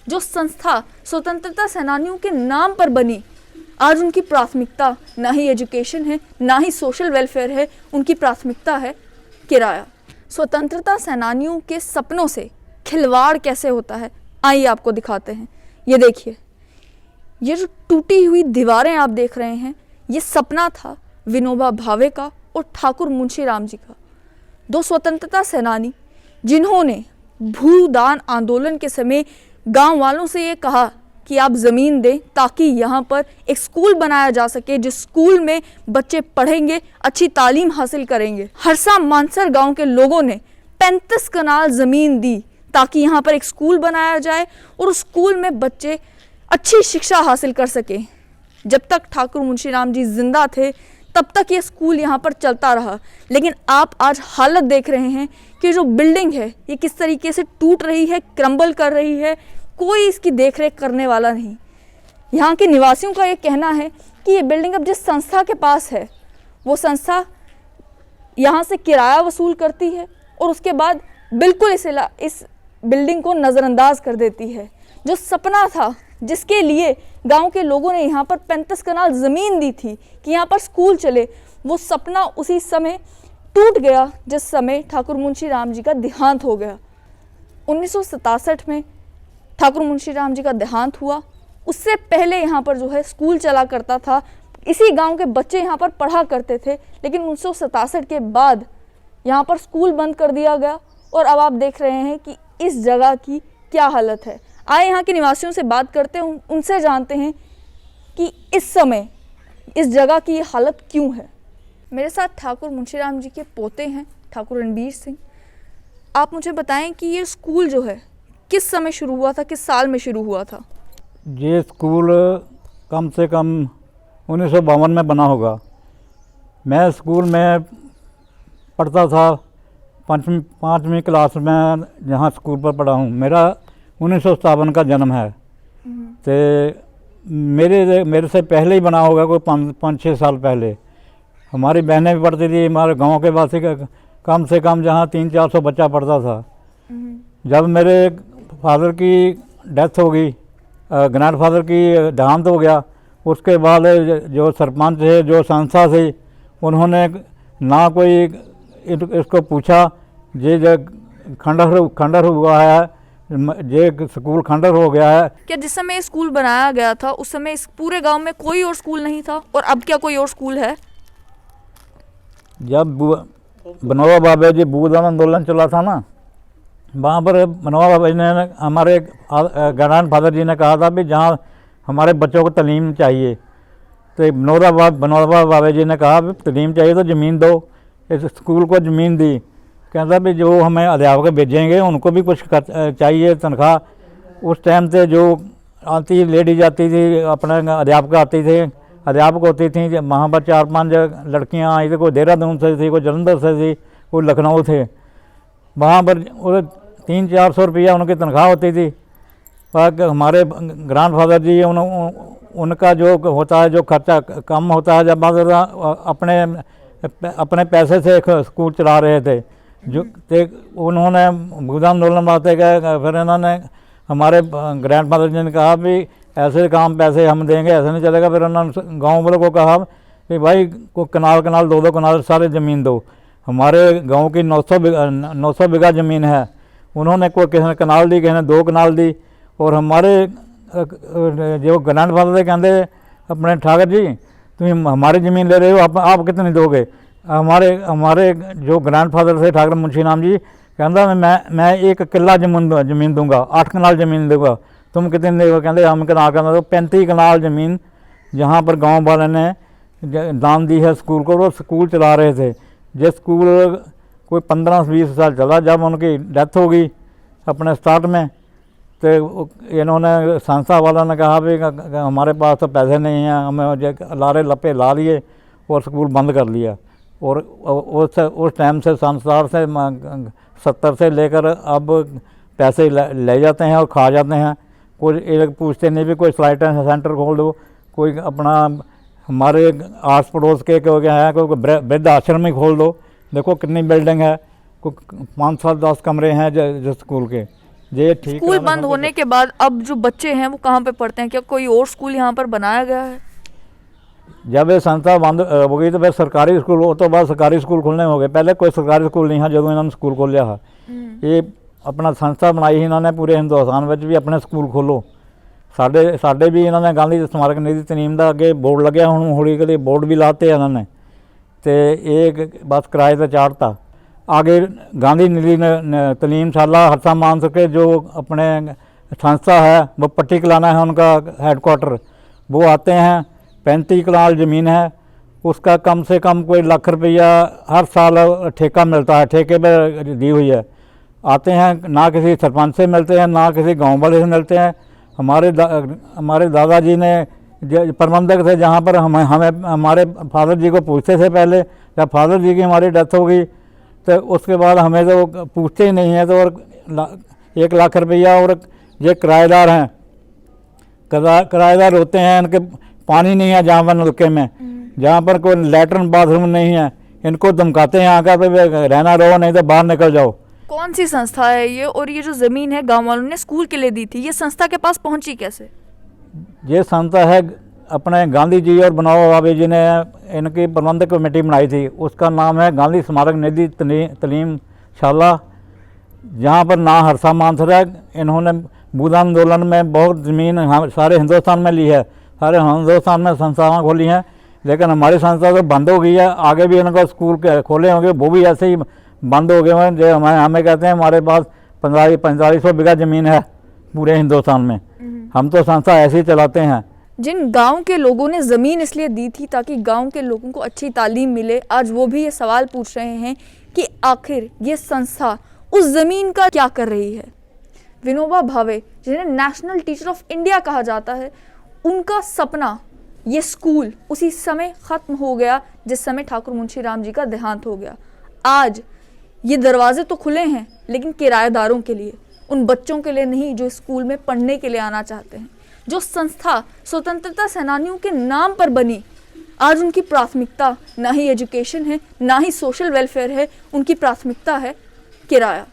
जो संस्था स्वतंत्रता सेनानियों के नाम पर बनी, आज उनकी प्राथमिकता ना ही एजुकेशन है, ना ही सोशल वेलफेयर है, उनकी प्राथमिकता है किराया। स्वतंत्रता सेनानियों के सपनों से खिलवाड़ कैसे होता है, आइए आपको दिखाते हैं। ये देखिए, ये जो टूटी हुई दीवारें आप देख रहे हैं, ये सपना था विनोबा भावे का और ठाकुर मुंशीराम जी का, दो स्वतंत्रता सेनानी जिन्होंने भूदान आंदोलन के समय गांव वालों से ये कहा कि आप ज़मीन दें ताकि यहाँ पर एक स्कूल बनाया जा सके, जिस स्कूल में बच्चे पढ़ेंगे, अच्छी तालीम हासिल करेंगे। हरसा मानसर गांव के लोगों ने 35 कनाल ज़मीन दी ताकि यहाँ पर एक स्कूल बनाया जाए और उस स्कूल में बच्चे अच्छी शिक्षा हासिल कर सकें। जब तक ठाकुर मुंशीराम जी जिंदा थे तब तक ये स्कूल यहाँ पर चलता रहा, लेकिन आप आज हालत देख रहे हैं कि जो बिल्डिंग है ये किस तरीके से टूट रही है, क्रम्बल कर रही है, कोई इसकी देखरेख करने वाला नहीं। यहाँ के निवासियों का ये कहना है कि ये बिल्डिंग अब जिस संस्था के पास है वो संस्था यहाँ से किराया वसूल करती है और उसके बाद बिल्कुल इस बिल्डिंग को नज़रअंदाज कर देती है। जो सपना था जिसके लिए गांव के लोगों ने यहाँ पर 35 कनाल ज़मीन दी थी कि यहाँ पर स्कूल चले, वो सपना उसी समय टूट गया जिस समय ठाकुर मुंशीराम जी का देहांत हो गया। 1967 में ठाकुर मुंशीराम जी का देहांत हुआ। उससे पहले यहाँ पर जो है स्कूल चला करता था, इसी गांव के बच्चे यहाँ पर पढ़ा करते थे, लेकिन 1967 के बाद यहाँ पर स्कूल बंद कर दिया गया और अब आप देख रहे हैं कि इस जगह की क्या हालत है। आए यहाँ के निवासियों से बात करते हैं, उनसे जानते हैं कि इस समय इस जगह की ये हालत क्यों है। मेरे साथ ठाकुर मुंशीराम जी के पोते हैं ठाकुर रणबीर सिंह। आप मुझे बताएं कि ये स्कूल जो है किस समय शुरू हुआ था, किस साल में शुरू हुआ था? ये स्कूल कम से कम 1952 में बना होगा। मैं स्कूल में पढ़ता था, पाँचवीं क्लास में जहाँ स्कूल पर पढ़ा हूँ। मेरा 1957 का जन्म है, तो मेरे से पहले ही बना होगा, कोई 5-6 साल पहले। हमारी बहनें भी पढ़ती थी, हमारे गांव के वासी कम से कम जहाँ 300-400 बच्चा पढ़ता था। जब मेरे फादर की डेथ हो गई, ग्रैंड फादर की देहांत हो गया, उसके बाद जो सरपंच है, जो संस्था थी, उन्होंने ना कोई इसको पूछा। ये खंडर हुआ है, ये स्कूल खंडर हो गया है। क्या जिस समय स्कूल बनाया गया था उस समय इस पूरे गांव में कोई और स्कूल नहीं था, और अब क्या कोई और स्कूल है? जब विनोबा भावे जी भूदान आंदोलन चला था ना, वहाँ पर विनोबा भावे ने हमारे ग्रैंड फादर जी ने कहा था भी जहाँ हमारे बच्चों को तालीम चाहिए, तो विनोबा भावे जी ने कहा भी तालीम चाहिए तो ज़मीन दो। इस स्कूल को ज़मीन दी। कहता भी जो हमें अध्यापक भेजेंगे उनको भी कुछ चाहिए तनख्वाह। उस टाइम से जो आती लेडीज आती थी, अपने अध्यापक आती थी, अध्यापक होती थी, वहाँ पर 4-5 लड़कियाँ आई थी, कोई देहरादून से थी, कोई जलंधर से थी, कोई लखनऊ थे। वहाँ पर 300-400 रुपया उनकी तनख्वाह होती थी। पर हमारे ग्रैंड फादर जी उनका जो होता है, जो खर्चा कम होता है, जब अपने पैसे से स्कूल चला रहे थे, जो उन्होंने भूदान आंदोलन बातें गए। फिर इन्होंने हमारे ग्रैंड फादर जी ने कहा भी ऐसे काम पैसे हम देंगे, ऐसे नहीं चलेगा। फिर उन्होंने गांव वालों को कहा कि भाई को कनाल 2-2 कनाल सारे ज़मीन दो। हमारे गांव की 900 बीघा ज़मीन है, उन्होंने कोई किसी ने कनाल दी, किसी ने 2 कनाल दी। और हमारे जो ग्रैंड फादर कहते अपने ठाकुर जी तुम हमारी ज़मीन ले रहे हो, आप कितनी दोगे? हमारे जो ग्रैंड फादर थे ठाकुर मुंशीराम जी, कहता मैं 1 किला ज़मीन दूंगा, 8 कनाल ज़मीन दूंगा, तुम कितने देगा? कहते हम कनाल करना। तो 35 कनाल ज़मीन जहाँ पर गांव वाले ने दान दी है स्कूल को, वो स्कूल चला रहे थे। ये स्कूल कोई 15-20 साल चला। जब उनकी डेथ हो गई अपने स्टार्ट में, तो इन्होंने संस्था वालों ने कहा भी हमारे पास तो पैसे नहीं हैं, हमें लारे लपे ला लिए और स्कूल बंद कर लिया। और उस टाइम से संस्था से 70 से लेकर अब पैसे ले जाते हैं और खा जाते हैं। कोई पूछते नहीं भी कोई स्लाइट सेंटर खोल दो, कोई अपना हमारे आस पड़ोस के क्या है, कोई वृद्ध आश्रम ही खोल दो। देखो कितनी बिल्डिंग है, कोई 5-7-10 कमरे हैं जो स्कूल के, ये ठीक स्कूल बंद होने के बाद अब जो बच्चे हैं वो कहाँ पे पढ़ते हैं? क्या कोई और स्कूल यहाँ पर बनाया गया है? जब ये संस्था बंद हो गई तो फिर सरकारी स्कूल, वो तो बाद सरकारी स्कूल खुलने हो गए। पहले कोई सरकारी स्कूल नहीं था, जो इन्होंने स्कूल खोलिया है ये अपना संस्था बनाई इन्होंने पूरे हिंदुस्तान में भी अपने स्कूल खोलो। साढ़े भी इन्होंने गांधी स्मारक निधि तनीम का अगे बोर्ड लग्या, हुण हौली हौली बोर्ड भी लाते इन्होंने, तो एक बस किराए पर चाढ़ता। आगे गांधी निधि तलीम शाला हरसा मानस के जो अपने संस्था है वो पट्टी कलाना है उनका हेडक्वार्टर, वो आते हैं। 35 कनाल ज़मीन है, उसका कम से कम कोई लाख रुपया हर साल ठेका मिलता है, ठेके पर दी हुई है। आते हैं, ना किसी सरपंच से मिलते हैं ना किसी गांव वाले से मिलते हैं। हमारे दादाजी ने प्रबंधक थे जहाँ पर हमें हमारे फादर जी को पूछते थे। पहले जब फादर जी की हमारी डेथ हो गई तो उसके बाद हमें तो पूछते ही नहीं है। तो और 1 लाख रुपया, और ये किराएदार हैं, किराएदार होते हैं, इनके पानी नहीं है जहाँ पर नलके में, जहाँ पर कोई लैट्रिन बाथरूम नहीं है, इनको धमकाते हैं आकर पे रहना रहो नहीं तो बाहर निकल जाओ। कौन सी संस्था है ये? और ये जो ज़मीन है गांव वालों ने स्कूल के लिए दी थी, ये संस्था के पास पहुंची कैसे? ये संस्था है अपने गांधी जी और बनाओ बाबी जी ने इनकी प्रबंधक कमेटी बनाई थी, उसका नाम है गांधी स्मारक निधि तलीम शाला, जहाँ पर ना हरसा मानसर है। इन्होंने बूद आंदोलन में बहुत ज़मीन सारे हिंदुस्तान में ली है, सारे हिंदुस्तान में संस्थाएं खोली हैं, लेकिन हमारी संस्था तो बंद हो गई है। आगे भी इनका स्कूल खोले होंगे, वो भी ऐसे ही बंद हो गए हैं। जो हमें कहते हैं हमारे पास 4500 बीघा ज़मीन है पूरे हिंदुस्तान में, हम तो संस्था ऐसे ही चलाते हैं। जिन गांव के लोगों ने ज़मीन इसलिए दी थी ताकि गांव के लोगों को अच्छी तालीम मिले, आज वो भी ये सवाल पूछ रहे हैं कि आखिर ये संस्था उस ज़मीन का क्या कर रही है। विनोबा भावे, जिन्हें नेशनल टीचर ऑफ इंडिया कहा जाता है, उनका सपना ये स्कूल उसी समय ख़त्म हो गया जिस समय ठाकुर मुंशी राम जी का देहांत हो गया। आज ये दरवाजे तो खुले हैं लेकिन किराएदारों के लिए, उन बच्चों के लिए नहीं जो स्कूल में पढ़ने के लिए आना चाहते हैं। जो संस्था स्वतंत्रता सेनानियों के नाम पर बनी, आज उनकी प्राथमिकता ना ही एजुकेशन है ना ही सोशल वेलफेयर है, उनकी प्राथमिकता है किराया।